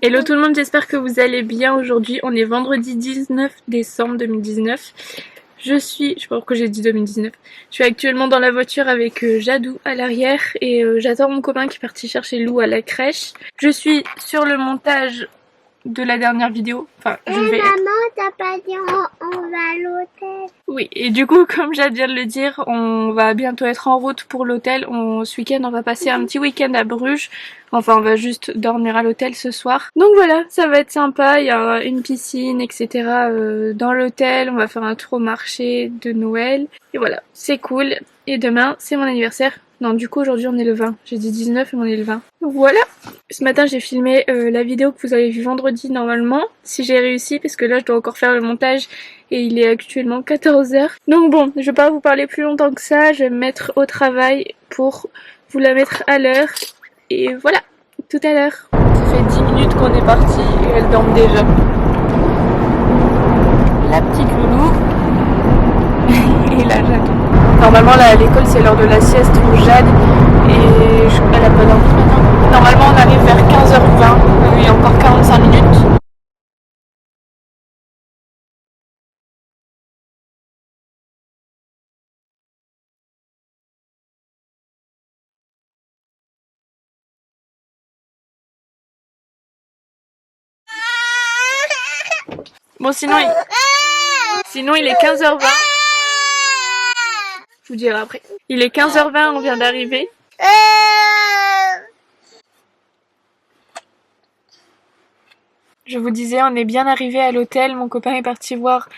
Hello tout le monde, j'espère que vous allez bien aujourd'hui. On est vendredi 19 décembre 2019. Je sais pas pourquoi j'ai dit 2019. Je suis actuellement dans la voiture avec Jadou à l'arrière et j'attends mon copain qui est parti chercher Lou à la crèche. Je suis sur le montage de la dernière vidéo. Enfin, je vais... Maman, t'as pas dit on va à l'hôtel? Oui, et du coup, comme Jade vient de le dire, on va bientôt être en route pour l'hôtel. Ce week-end, on va passer un petit week-end à Bruges. Enfin, on va juste dormir à l'hôtel ce soir. Donc voilà, ça va être sympa. Il y a une piscine, etc. Dans l'hôtel. On va faire un tour au marché de Noël. Et voilà, c'est cool. Et demain, c'est mon anniversaire. Non, du coup, aujourd'hui, on est le 20. J'ai dit 19 et on est le 20. Voilà. Ce matin, j'ai filmé la vidéo que vous avez vue vendredi normalement. Si j'ai réussi, parce que là, je dois encore faire le montage. Et il est actuellement 14h. Donc bon, je vais pas vous parler plus longtemps que ça. Je vais me mettre au travail pour vous la mettre à l'heure. Et voilà, tout à l'heure. Ça fait 10 minutes qu'on est parti et elle dort déjà. La petite loulou. Et la Jade. Normalement là à l'école c'est l'heure de la sieste pour Jade. Et elle a pas dormi maintenant. Normalement on arrive vers 15h20. Il y a encore 45 minutes. Bon sinon il est 15h20. Je vous dirai après. Il est 15h20, on vient d'arriver. Je vous disais, on est bien arrivé à l'hôtel. Mon copain est parti voir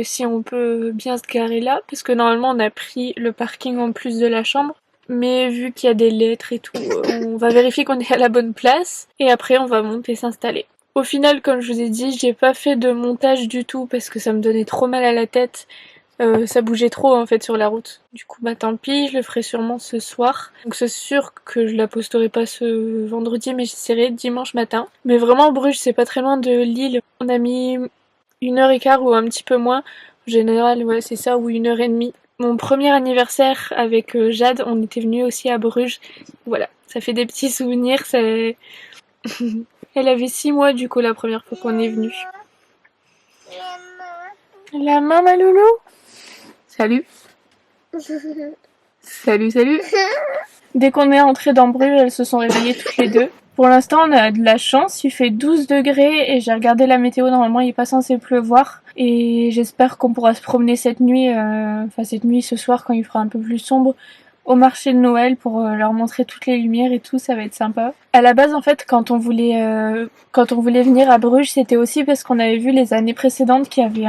si on peut bien se garer là. Parce que normalement, on a pris le parking en plus de la chambre. Mais vu qu'il y a des lettres et tout, on va vérifier qu'on est à la bonne place. Et après, on va monter s'installer. Au final, comme je vous ai dit, j'ai pas fait de montage du tout parce que ça me donnait trop mal à la tête. Ça bougeait trop en fait sur la route. Du coup bah tant pis, je le ferai sûrement ce soir. Donc c'est sûr que je la posterai pas ce vendredi mais j'essaierai dimanche matin. Mais vraiment Bruges c'est pas très loin de Lille. On a mis 1h15 ou un petit peu moins. En général ouais c'est ça ou 1h30. Mon premier anniversaire avec Jade, on était venu aussi à Bruges. Voilà, ça fait des petits souvenirs. Elle avait 6 mois du coup la première fois qu'on est venu. La maman loulou. Salut. Salut. Dès qu'on est rentré dans Bruges, elles se sont réveillées toutes les deux. Pour l'instant, on a de la chance, il fait 12 degrés et j'ai regardé la météo, normalement il n'est pas censé pleuvoir. Et j'espère qu'on pourra se promener cette nuit, ce soir quand il fera un peu plus sombre, au marché de Noël pour leur montrer toutes les lumières et tout, ça va être sympa. À la base en fait quand on voulait venir à Bruges, c'était aussi parce qu'on avait vu les années précédentes qu'il y avait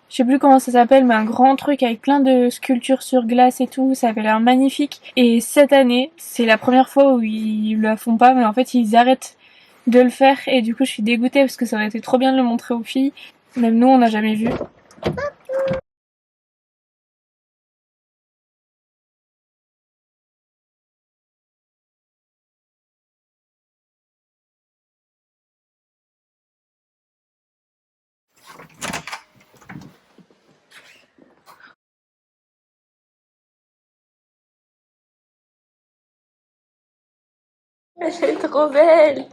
je sais plus comment ça s'appelle, mais un grand truc avec plein de sculptures sur glace et tout, ça avait l'air magnifique. Et cette année, c'est la première fois où ils le font pas, mais en fait ils arrêtent de le faire et du coup je suis dégoûtée parce que ça aurait été trop bien de le montrer aux filles. Même nous on n'a jamais vu. Elle est trop belle.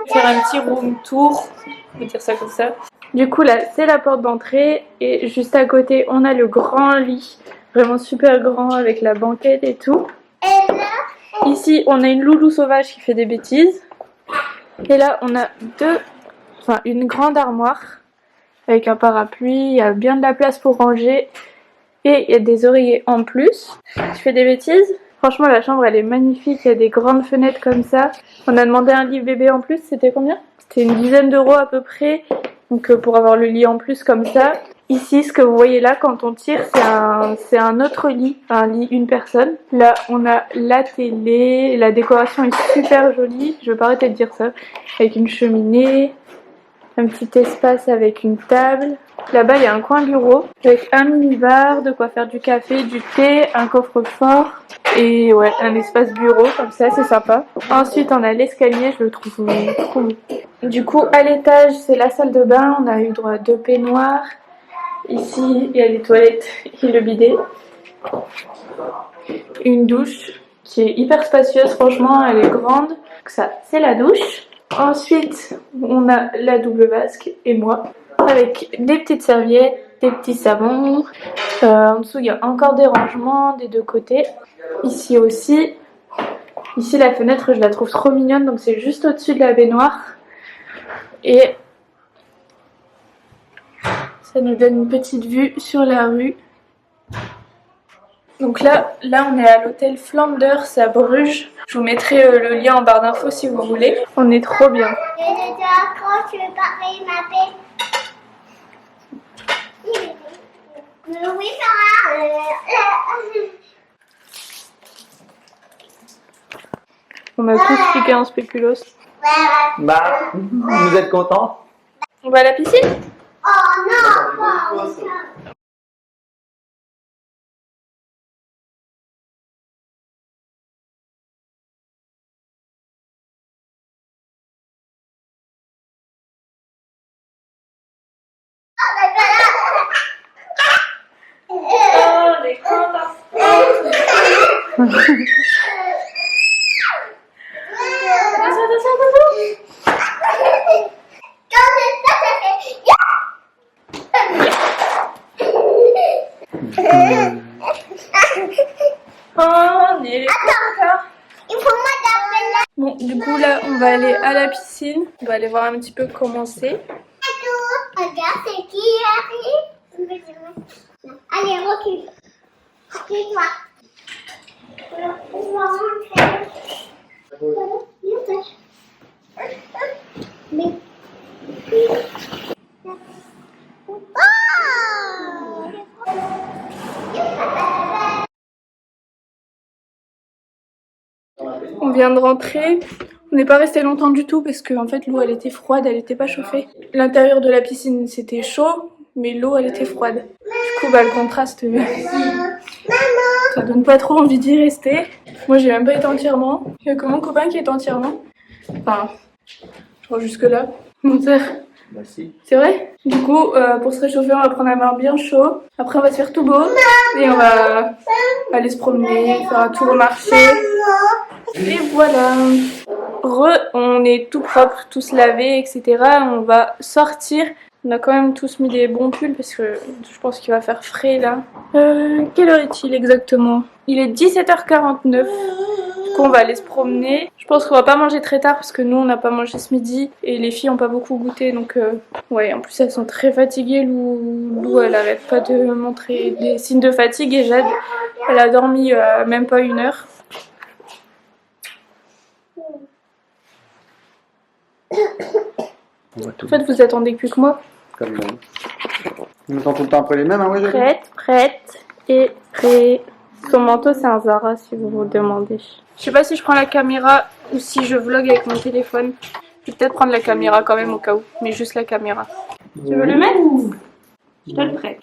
Faire un petit room tour, on peut dire ça comme ça. Du coup là c'est la porte d'entrée et juste à côté on a le grand lit, vraiment super grand avec la banquette et tout. Ici on a une loulou sauvage qui fait des bêtises. Et là on a une grande armoire avec un parapluie, il y a bien de la place pour ranger. Et il y a des oreillers en plus. Je fais des bêtises. Franchement la chambre elle est magnifique, il y a des grandes fenêtres comme ça. On a demandé un lit bébé en plus, c'était combien? C'était une dizaine d'euros à peu près. Donc pour avoir le lit en plus comme ça. Ici ce que vous voyez là quand on tire c'est un autre lit, un lit une personne. Là on a la télé, la décoration est super jolie, je vais pas arrêter de dire ça. Avec une cheminée. Un petit espace avec une table. Là-bas, il y a un coin bureau avec un mini-bar, de quoi faire du café, du thé, un coffre-fort et ouais, un espace bureau comme ça, c'est sympa. Ensuite, on a l'escalier, je le trouve trop beau. Du coup, à l'étage, c'est la salle de bain. On a eu droit à 2 peignoirs. Ici, il y a les toilettes et le bidet. Une douche qui est hyper spacieuse, franchement, elle est grande. Ça, c'est la douche. Ensuite, on a la double vasque et moi, avec des petites serviettes, des petits savons. En dessous, il y a encore des rangements des deux côtés. Ici aussi. Ici, la fenêtre, je la trouve trop mignonne, donc c'est juste au-dessus de la baignoire. Et ça nous donne une petite vue sur la rue. Donc là, on est à l'hôtel Flanders à Bruges. Je vous mettrai le lien en barre d'infos si vous voulez. On est trop bien. On a tous cliqué en spéculoos. Bah, vous êtes content? On va à la piscine? Oh non! Oh, on est contents. On est contents. Il faut m'adapter. Bon, du coup là, on va aller à la piscine. On va aller voir un petit peu comment c'est. Regarde, c'est qui arrive. Allez, recule. Recule-toi. On va rentrer. Mais... On vient de rentrer. On n'est pas resté longtemps du tout parce que en fait l'eau elle était froide, elle n'était pas chauffée. L'intérieur de la piscine c'était chaud, mais l'eau elle était froide. Du coup bah le contraste, ça donne pas trop envie d'y rester. Moi j'ai même pas été entièrement. Il y a que mon copain qui est entièrement. Enfin, je crois jusque là. Mon père. Bah si. C'est vrai? Du coup, pour se réchauffer, on va prendre un bain bien chaud. Après, on va se faire tout beau. Et on va aller se promener, faire un tour au marché. Et voilà. On est tout propre, tous lavés, etc. On va sortir. On a quand même tous mis des bons pulls parce que je pense qu'il va faire frais là. Quelle heure est-il exactement? Il est 17h49. Du coup, on va aller se promener. Je pense qu'on va pas manger très tard parce que nous, on n'a pas mangé ce midi et les filles ont pas beaucoup goûté. Donc, ouais, en plus, elles sont très fatiguées. Lou, elle arrête pas de montrer des signes de fatigue et Jade, elle a dormi même pas 1 heure. En fait, vous attendez plus que moi. Comme même. On attend tout le temps après les mêmes, hein, ouais, Prête et prêt. Son manteau, c'est un Zara si vous vous demandez. Je sais pas si je prends la caméra ou si je vlog avec mon téléphone. Je vais peut-être prendre la caméra quand même au cas où, mais juste la caméra. Tu veux le mettre? Je te le prête.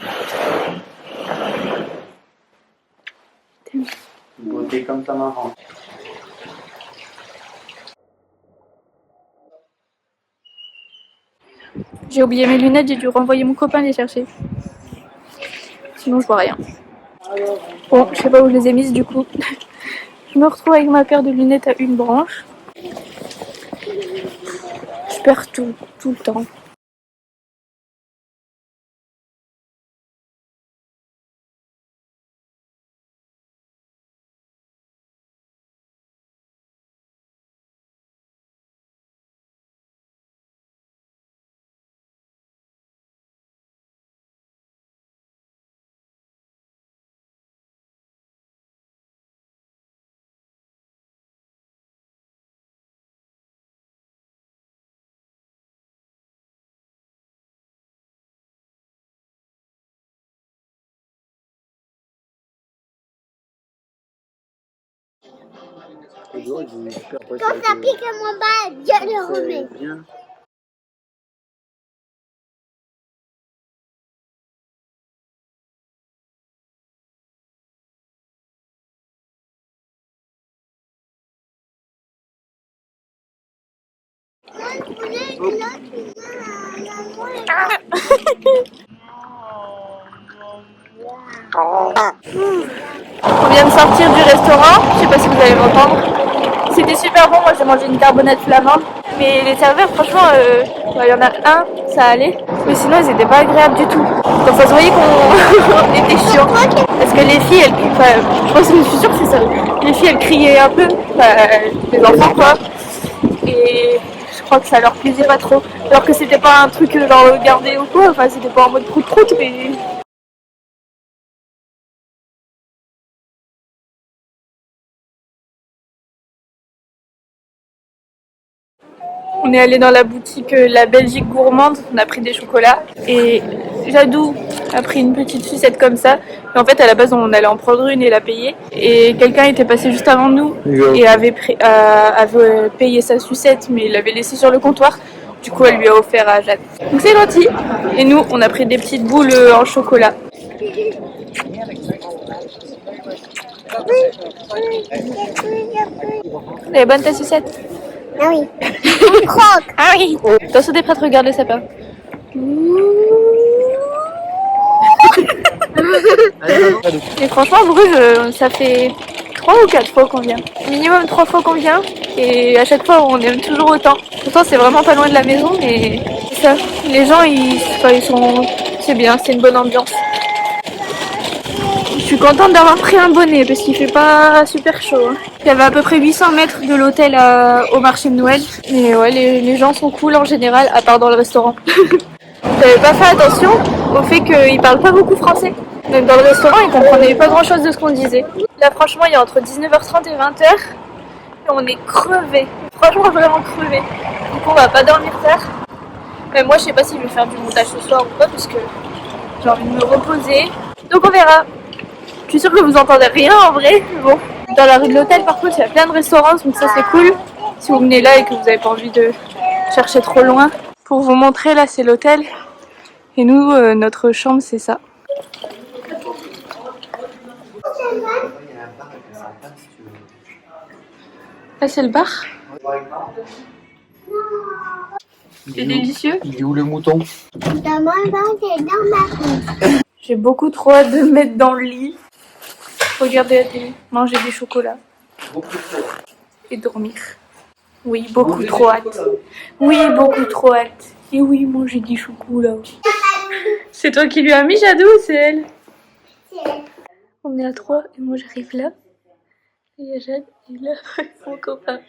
Beauté comme ça marrant. J'ai oublié mes lunettes, j'ai dû renvoyer mon copain les chercher. Sinon je vois rien. Bon, je sais pas où je les ai mises du coup. Je me retrouve avec ma paire de lunettes à une branche. Je perds tout le temps. Quand ça pique à mon bas, je le remets. On vient de sortir du restaurant, je sais pas si vous allez m'entendre. C'était super bon, moi j'ai mangé une carbonate flamande. Mais les serveurs, franchement, il y en a un, ça allait. Mais sinon, ils étaient pas agréables du tout. Donc ça se voyait qu'on était chiant. Parce que les filles, je suis sûre que c'est ça. Les filles, elles criaient un peu, les enfants quoi. Et je crois que ça leur plaisait pas trop. Alors que c'était pas un truc genre regarder ou quoi, enfin c'était pas en mode prout-prout, mais... On est allé dans la boutique La Belgique Gourmande, on a pris des chocolats et Jadou a pris une petite sucette comme ça. Et en fait, à la base, on allait en prendre une et la payer. Et quelqu'un était passé juste avant nous et avait payé sa sucette, mais il l'avait laissée sur le comptoir. Du coup, elle lui a offert à Jade. Donc c'est gentil. Et nous, on a pris des petites boules en chocolat. Elle est bonne ta sucette? Ah oui. On croque. Ah oui. Attention des prêtres, regarde le sapin. Et franchement, Bruges, ça fait 3 ou 4 fois qu'on vient. Minimum 3 fois qu'on vient. Et à chaque fois, on aime toujours autant. Pourtant, c'est vraiment pas loin de la maison, mais c'est ça. Les gens, ils sont... C'est bien, c'est une bonne ambiance. Je suis contente d'avoir pris un bonnet parce qu'il fait pas super chaud. Il y avait à peu près 800 mètres de l'hôtel au marché de Noël. Mais ouais, les gens sont cool en général, à part dans le restaurant. J'avais pas fait attention au fait qu'ils parlent pas beaucoup français. Donc dans le restaurant, ils comprenaient pas grand chose de ce qu'on disait. Là, franchement, il y a entre 19h30 et 20h. Et on est crevés. Franchement, vraiment crevés. Du coup, on va pas dormir tard. Mais moi, je sais pas si je vais faire du montage ce soir ou pas parce que j'ai envie de me reposer. Donc on verra. Je suis sûre que vous entendez rien en vrai. Bon, dans la rue de l'hôtel, par contre, il y a plein de restaurants, donc ça c'est cool. Si vous venez là et que vous n'avez pas envie de chercher trop loin. Pour vous montrer, là c'est l'hôtel. Et nous, notre chambre, c'est ça. Là c'est le bar. C'est délicieux. Il est où le mouton? Dans ma roue. J'ai beaucoup trop hâte de me mettre dans le lit, regarder la télé, manger des chocolats et dormir. Oui, beaucoup trop hâte. Oui, beaucoup trop hâte. Et oui, manger des chocolats. C'est toi qui lui as mis, Jadou, ou c'est elle? On est à 3 et moi j'arrive là. Et il y a Jade et là, mon copain.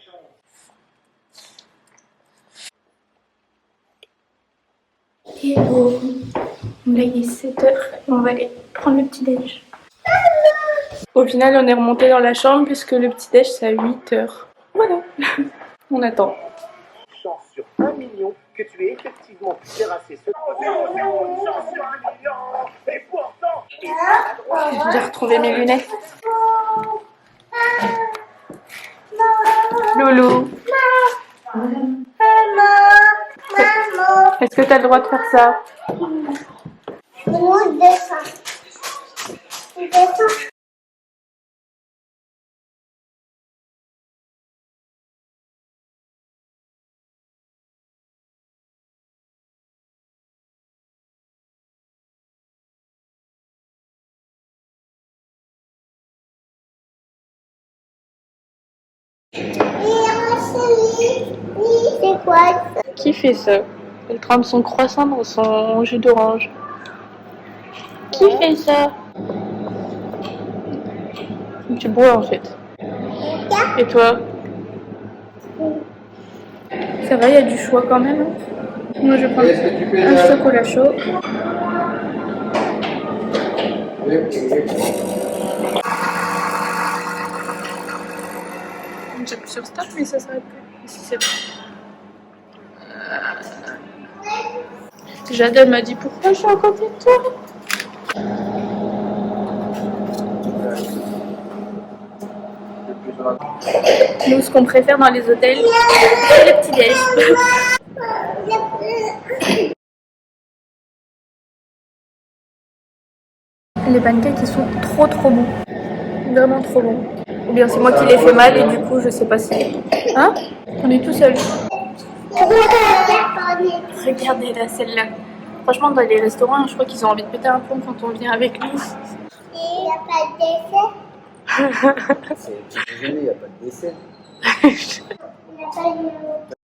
Et bon, là il est 7h et on va aller prendre le petit déj. Au final, on est remonté dans la chambre puisque le petit déj c'est à 8h. Voilà, on attend. Chance sur 1 million que tu aies effectivement pu terrasser ce... 0, chance sur 1 million. Et pourtant... J'ai retrouvé mes lunettes. Loulou. Est-ce que tu as le droit de faire ça? On descend. On descend. C'est quoi ça? Qui fait ça? Elle trempe son croissant dans son jus d'orange. Qui fait ça? Tu bois en fait. Et toi? Ça va, il y a du choix quand même. Moi je prends un chocolat chaud. J'appuie sur stop mais ça s'arrête plus. Ici c'est bon. Jade elle m'a dit pourquoi je suis à côté de toi. Nous ce qu'on préfère dans les hôtels, c'est les petits déj. Les pancakes ils sont trop bons. Vraiment trop bons. Ou bien c'est moi qui les fais mal et du coup je sais pas si... Hein? On est tout seul. Regardez là, celle-là. Franchement, dans les restaurants, je crois qu'ils ont envie de péter un plomb quand on vient avec nous. Il n'y a pas de dessert. C'est petit déjeuner, il n'y a pas de dessert. Il n'y a pas de...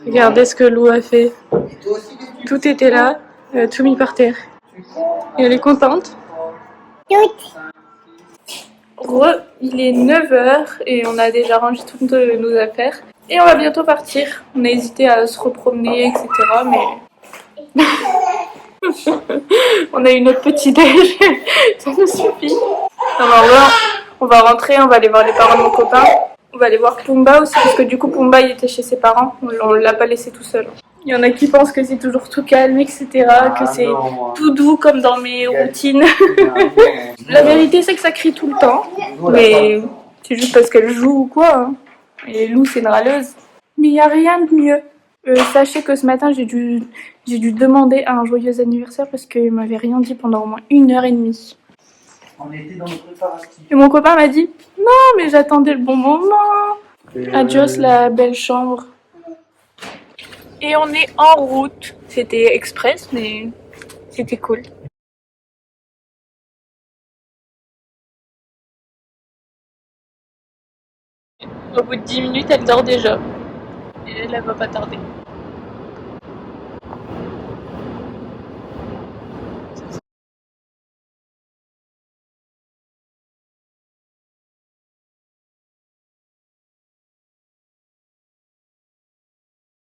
Regardez ce que Lou a fait. Et toi aussi, qu'est-ce que tu Tout était là, elle a tout mis par terre. Et elle est contente. Il est 9h et on a déjà rangé toutes nos affaires. Et on va bientôt partir. On a hésité à se repromener, etc. Mais on a eu notre petit déj. Ça nous suffit. On va rentrer, on va aller voir les parents de mon copain. On va aller voir Pumba aussi parce que du coup Pumba il était chez ses parents. On l'a pas laissé tout seul. Il y en a qui pensent que c'est toujours tout calme, etc. Que c'est tout doux comme dans mes routines. La vérité c'est que ça crie tout le temps. Mais c'est juste parce qu'elle joue ou quoi. Hein. Et Lou c'est une râleuse. Mais il n'y a rien de mieux. Sachez que ce matin j'ai dû demander un joyeux anniversaire parce qu'il m'avait rien dit pendant au moins 1h30. On était dans le préparatif. Et mon copain m'a dit non mais j'attendais le bon moment. Adios la belle chambre. Et on est en route. C'était express mais c'était cool. Au bout de 10 minutes elle dort déjà. Et elle va pas tarder.